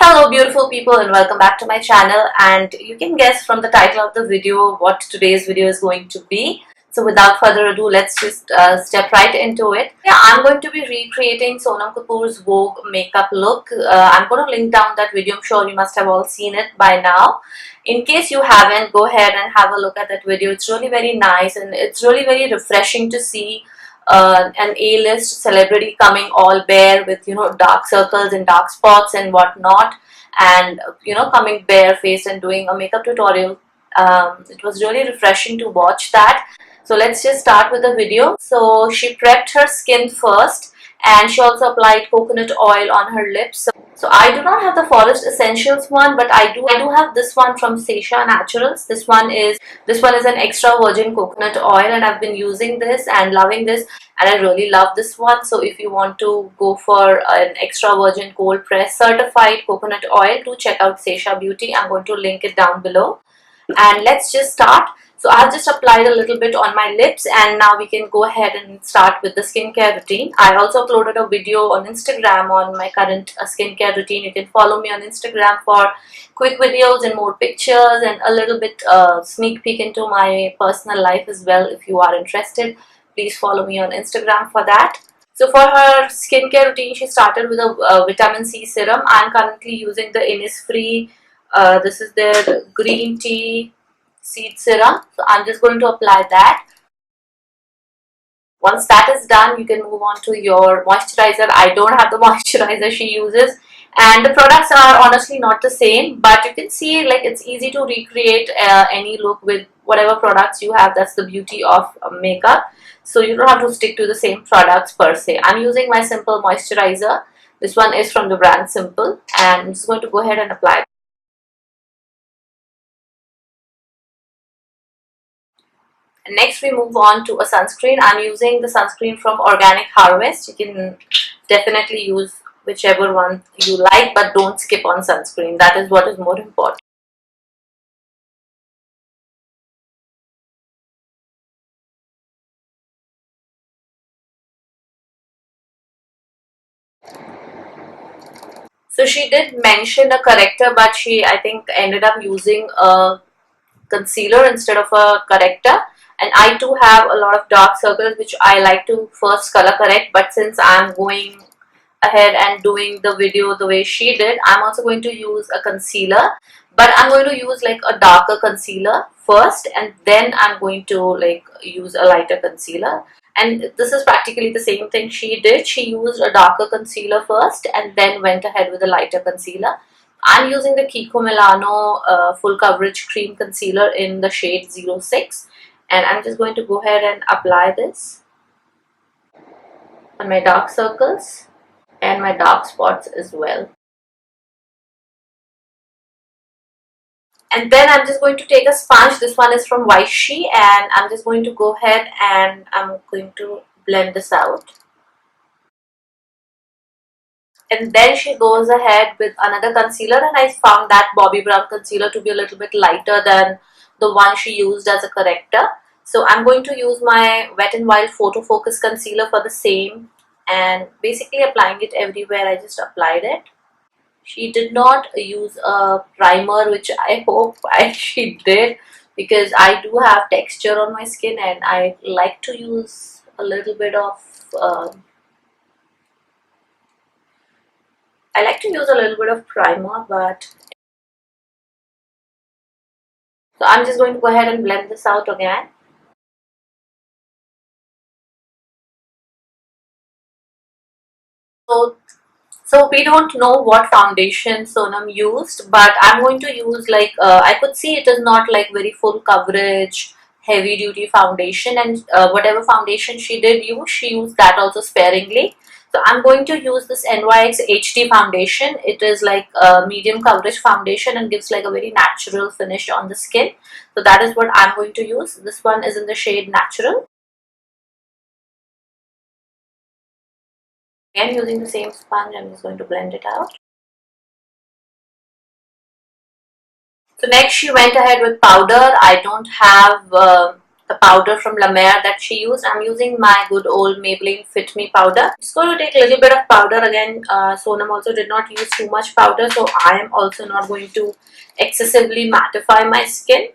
Hello beautiful people and welcome back to my channel, and you can guess from the title of the video what today's video is going to be. So without further ado, let's just step right into it. Yeah, I'm going to be recreating Sonam Kapoor's Vogue makeup look. I'm going to link down that video. I'm sure you must have all seen it by now. In case you haven't, go ahead and have a look at that video. It's really very nice and it's really very refreshing to see an A-list celebrity coming all bare with dark circles and dark spots and whatnot, and coming barefaced and doing a makeup tutorial. It was really refreshing to watch that. So let's just start with the video. So she prepped her skin first, and she also applied coconut oil on her lips. So I do not have the Forest Essentials one, but I do have this one from Seisha Naturals. This one is an extra virgin coconut oil, and I've been using this and loving this, and I really love this one. So if you want to go for an extra virgin cold press certified coconut oil, do check out Seisha Beauty. I'm going to link it down below. And let's just start. So I've just applied a little bit on my lips, and now we can go ahead and start with the skincare routine. I also uploaded a video on Instagram on my current skincare routine. You can follow me on Instagram for quick videos and more pictures and a little bit sneak peek into my personal life as well. If you are interested, please follow me on Instagram for that. So for her skincare routine, she started with a vitamin C serum. I'm currently using the Innisfree. This is their green tea seed serum. So I'm just going to apply that. Once that is done, you can move on to your moisturizer. I don't have the moisturizer she uses, and the products are honestly not the same, but you can see like it's easy to recreate any look with whatever products you have. That's the beauty of makeup. So you don't have to stick to the same products per se. I'm using my Simple moisturizer. This one is from the brand Simple, and I'm just going to go ahead and apply. Next we move on to a sunscreen. I'm using the sunscreen from Organic Harvest. You can definitely use whichever one you like, but don't skip on sunscreen. That is what is more important. So she did mention a corrector, but she, I think, ended up using a concealer instead of a corrector. And I too have a lot of dark circles which I like to first color correct, but since I'm going ahead and doing the video the way she did, I'm also going to use a concealer, but I'm going to use like a darker concealer first, and then I'm going to like use a lighter concealer. And this is practically the same thing she did. She used a darker concealer first and then went ahead with a lighter concealer. I'm using the Kiko Milano full coverage cream concealer in the shade 06, and I'm just going to go ahead and apply this on my dark circles and my dark spots as well. And then I'm just going to take a sponge. This one is from Vichy, and I'm just going to go ahead and I'm going to blend this out. And then she goes ahead with another concealer, and I found that Bobbi Brown concealer to be a little bit lighter than the one she used as a corrector. So I'm going to use my Wet n Wild Photo Focus concealer for the same, and basically applying it everywhere. I just applied it. She did not use a primer, which I hope she did, because I do have texture on my skin and I like to use a little bit of primer, but so I'm just going to go ahead and blend this out again. So we don't know what foundation Sonam used, but I'm going to use like I could see it is not like very full coverage, heavy duty foundation, and whatever foundation she did use, she used that also sparingly. So I'm going to use this NYX HD foundation. It is like a medium coverage foundation and gives like a very natural finish on the skin. So that is what I'm going to use. This one is in the shade Natural. Again, using the same sponge, I'm just going to blend it out. So next she went ahead with powder. I don't have the powder from La Mer that she used. I'm using my good old Maybelline Fit Me powder. Just going to take a little bit of powder again. Sonam also did not use too much powder, so I am also not going to excessively mattify my skin.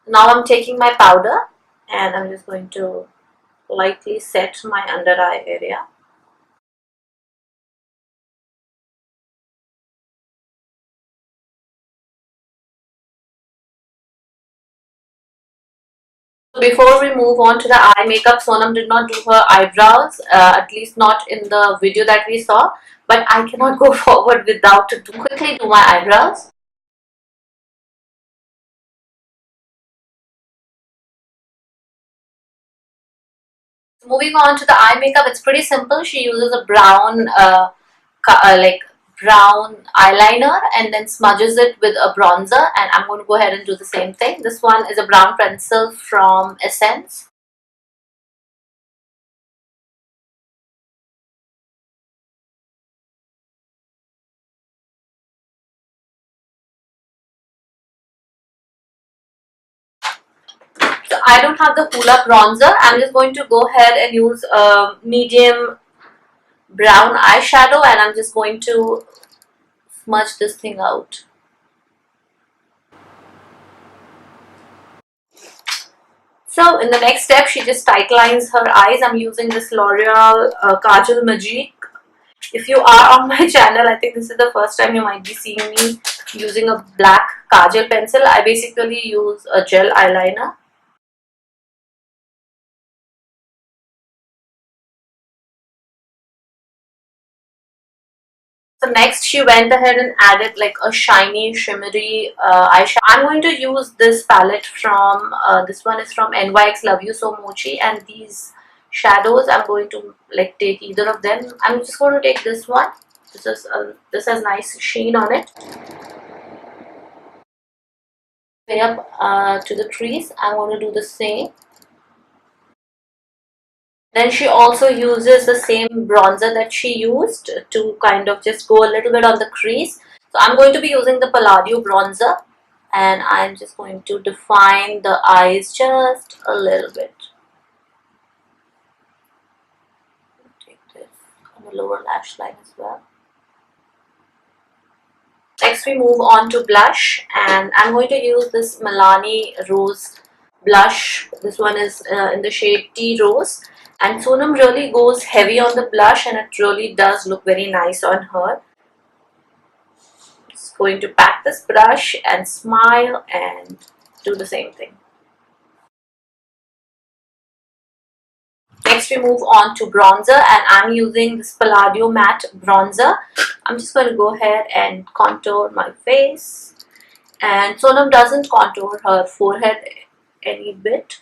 Now I'm taking my powder and I'm just going to lightly set my under eye area. Before we move on to the eye makeup, Sonam did not do her eyebrows, at least not in the video that we saw. But I cannot go forward without to quickly do my eyebrows. Moving on to the eye makeup, it's pretty simple. She uses a brown, like brown eyeliner and then smudges it with a bronzer. And I'm going to go ahead and do the same thing. This one is a brown pencil from Essence. So I don't have the Hoola bronzer. I'm just going to go ahead and use a medium brown eyeshadow and I'm just going to smudge this thing out. So in the next step, she just tight lines her eyes. I'm using this L'Oreal Kajal Magique. If you are on my channel, I think this is the first time you might be seeing me using a black Kajal pencil. I basically use a gel eyeliner. So next she went ahead and added like a shiny shimmery eyeshadow. I'm going to use this palette from, this one is from NYX Love You So Mochi, and these shadows I'm going to like take either of them. I'm just going to take this one. This has nice sheen on it. Way up to the crease, I'm going to do the same. Then she also uses the same bronzer that she used to kind of just go a little bit on the crease. So I'm going to be using the Palladio bronzer and I'm just going to define the eyes just a little bit. Take this on the lower lash line as well. Next we move on to blush and I'm going to use this Milani Rose blush. This one is in the shade Tea Rose. And Sonam really goes heavy on the blush and it really does look very nice on her. Just going to pack this brush and smile and do the same thing. Next we move on to bronzer and I'm using this Palladio matte bronzer. I'm just going to go ahead and contour my face. And Sonam doesn't contour her forehead any bit.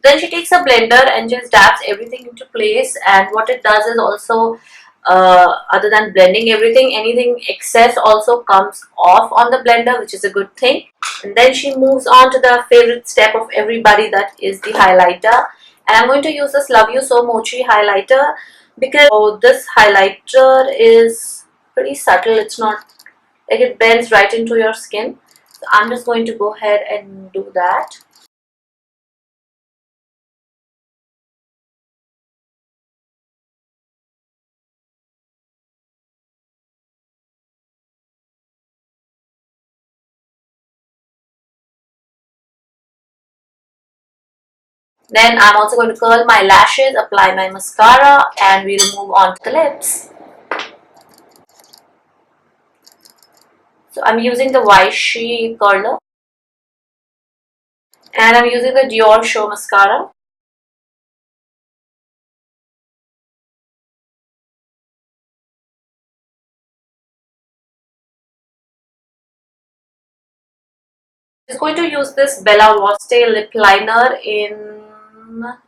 Then she takes a blender and just dabs everything into place, and what it does is also, other than blending everything, anything excess also comes off on the blender, which is a good thing. And then she moves on to the favorite step of everybody, that is the highlighter. And I'm going to use this Love You So Mochi highlighter because this highlighter is pretty subtle. It's not like it blends right into your skin. So I'm just going to go ahead and do that. Then I'm also going to curl my lashes, apply my mascara, and we'll move on to the lips. So I'm using the Vichy curler and I'm using the Dior Show mascara. I'm just going to use this Bella Voste lip liner in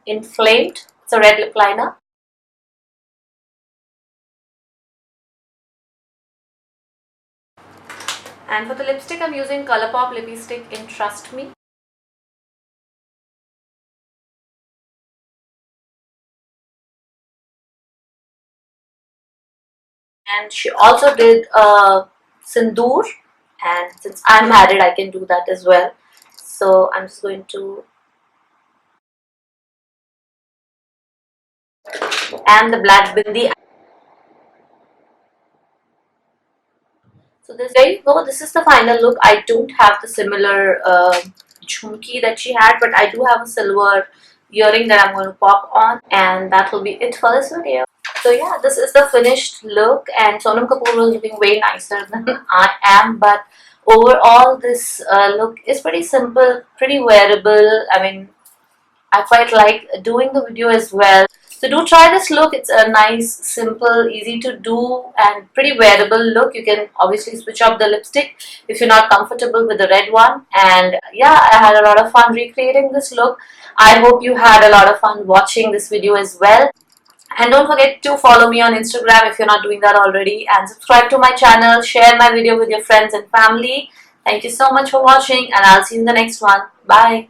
Inflamed. It's a red lip liner. And for the lipstick, I'm using Colourpop Lippy Stick in Trust Me. And she also did a sindoor, and since I'm married I can do that as well. So I'm just going to, and the black bindi. So there you go. This is the final look. I don't have the similar jhumki that she had, but I do have a silver earring that I'm going to pop on, and that will be it for this video. So yeah, this is the finished look, and Sonam Kapoor was looking way nicer than I am, but overall this look is pretty simple, pretty wearable. I mean, I quite like doing the video as well. So do try this look. It's a nice, simple, easy to do and pretty wearable look. You can obviously switch up the lipstick if you're not comfortable with the red one. And yeah, I had a lot of fun recreating this look. I hope you had a lot of fun watching this video as well. And don't forget to follow me on Instagram if you're not doing that already. And subscribe to my channel. Share my video with your friends and family. Thank you so much for watching, and I'll see you in the next one. Bye.